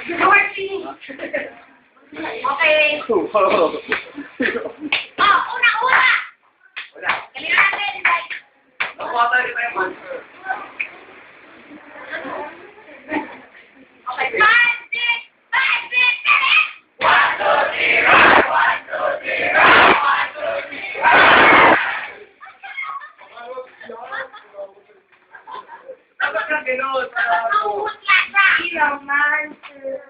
Okay. Oh, una! Wala. Galing natin, guys. Nakuha tayo pa yung monster. Okay, 5, 6, 7! 1, 2, 3, 1, 2, 3, 1, 2, 3, Dapat lang gano'n. Mahuhut lasa. Ilaw, monster.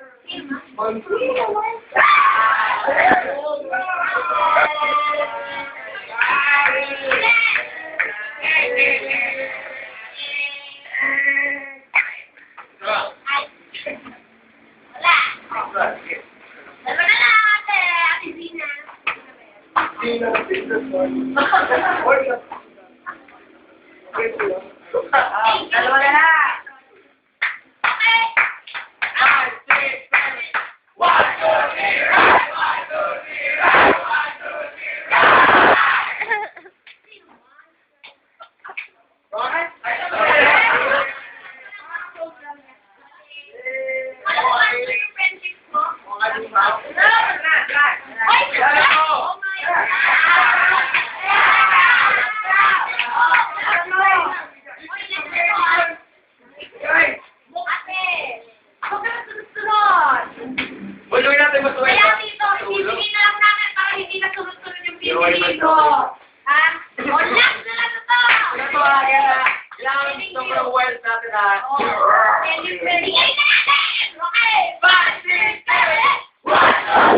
Dalawa na lang. Okay. 5, 6, 7, 1, 2, 3, 1, 2, 3, 1, 2, 3, 1, 2, 3. Bakit? Alam mo, ano yung friendship mo? Mga lima. Ay, oh my God! Guys! Ate, huwag ka na sunod-sunod. Buloy natin matuloy. Kaya dito, ibibigay na lang namin para hindi na sunod-sunod yung bibigay ko. Ha? O, last na lang ito. Ito, kaya kailangan sobrang wild natin ha. Bigay na natin! Okay! 5, 6, 7, 1, 2,